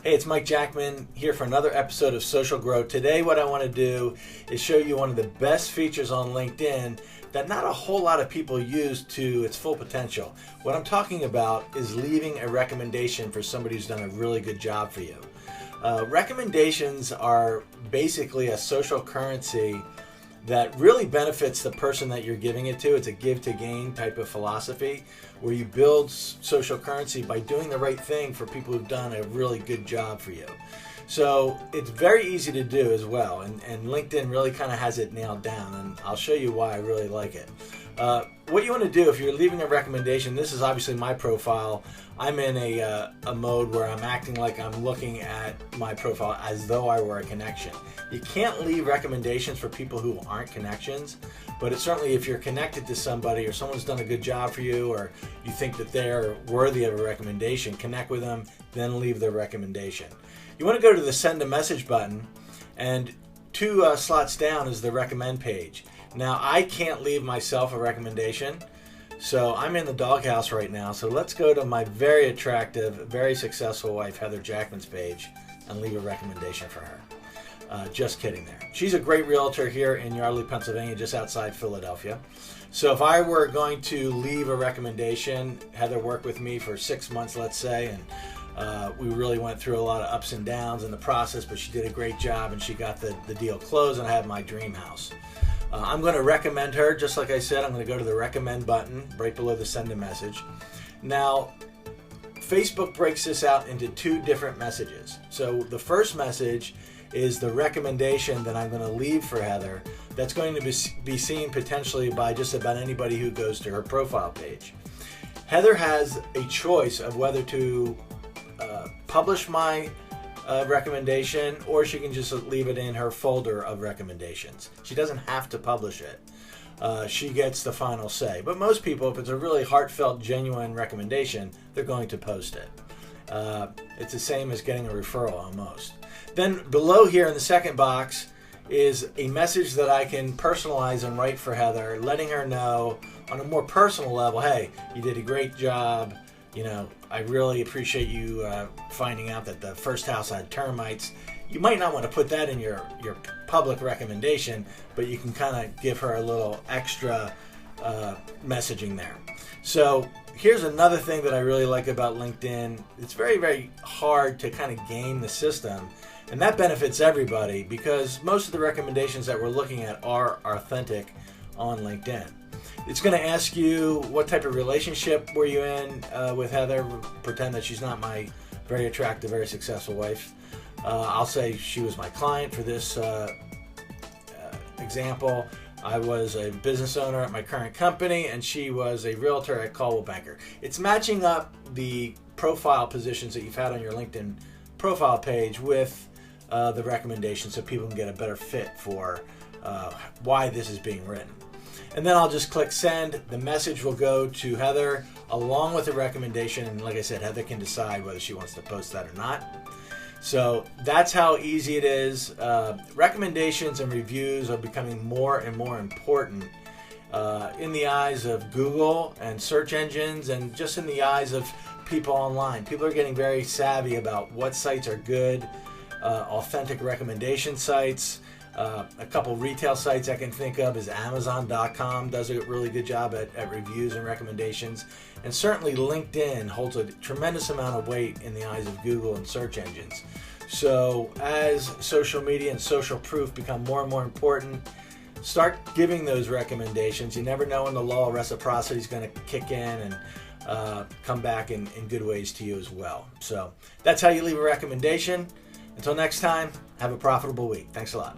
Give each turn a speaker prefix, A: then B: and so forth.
A: Hey, it's Mike Jackman here for another episode of Social Grow. Today what I want to do is show you one of the best features on LinkedIn that not a whole lot of people use to its full potential. What I'm talking about is leaving a recommendation for somebody who's done a really good job for you. Recommendations are basically a social currency that really benefits the person that you're giving it to. It's a give to gain type of philosophy where you build social currency by doing the right thing for people who've done a really good job for you. So it's very easy to do as well, and LinkedIn really kind of has it nailed down, and I'll show you why I really like it. What you want to do if you're leaving a recommendation, this is obviously my profile. I'm in a mode where I'm acting like I'm looking at my profile as though I were a connection. You can't leave recommendations for people who aren't connections, but it's certainly if you're connected to somebody or someone's done a good job for you or you think that they're worthy of a recommendation, connect with them, then leave their recommendation. You want to go to the send a message button, and two slots down is the recommend page. Now I can't leave myself a recommendation, so I'm in the doghouse right now. So let's go to my very attractive, very successful wife Heather Jackman's page and leave a recommendation for her. Just kidding there. She's a great realtor here in Yardley, Pennsylvania, just outside Philadelphia. So if I were going to leave a recommendation, Heather worked with me for 6 months, let's say, and we really went through a lot of ups and downs in the process, but she did a great job and she got the deal closed, and I have my dream house. I'm going to recommend her, just like I said. I'm going to go to the recommend button right below the send a message. Now, Facebook breaks this out into two different messages. So the first message is the recommendation that I'm going to leave for Heather that's going to be seen potentially by just about anybody who goes to her profile page. Heather has a choice of whether to publish my recommendation, or she can just leave it in her folder of recommendations. She doesn't have to publish it. She gets the final say. But most people, if it's a really heartfelt, genuine recommendation, they're going to post it. It's the same as getting a referral almost. Then below here in the second box is a message that I can personalize and write for Heather, letting her know on a more personal level, hey, you did a great job. You know, I really appreciate you finding out that the first house had termites. You might not want to put that in your public recommendation, but you can kind of give her a little extra messaging there. So here's another thing that I really like about LinkedIn. It's very, very hard to kind of game the system, and that benefits everybody because most of the recommendations that we're looking at are authentic on LinkedIn. It's going to ask you what type of relationship were you in with Heather. Pretend that she's not my very attractive, very successful wife. I'll say she was my client for this example. I was a business owner at my current company, and she was a realtor at Coldwell Banker. It's matching up the profile positions that you've had on your LinkedIn profile page with the recommendations so people can get a better fit for why this is being written. And then I'll just click send. The message will go to Heather along with the recommendation. And like I said, Heather can decide whether she wants to post that or not. So that's how easy it is. Recommendations and reviews are becoming more and more important in the eyes of Google and search engines, and just in the eyes of people online. People are getting very savvy about what sites are good, authentic recommendation sites. A couple retail sites I can think of is Amazon.com does a really good job at reviews and recommendations. And certainly LinkedIn holds a tremendous amount of weight in the eyes of Google and search engines. So as social media and social proof become more and more important, start giving those recommendations. You never know when the law of reciprocity is going to kick in and come back in good ways to you as well. So that's how you leave a recommendation. Until next time, have a profitable week. Thanks a lot.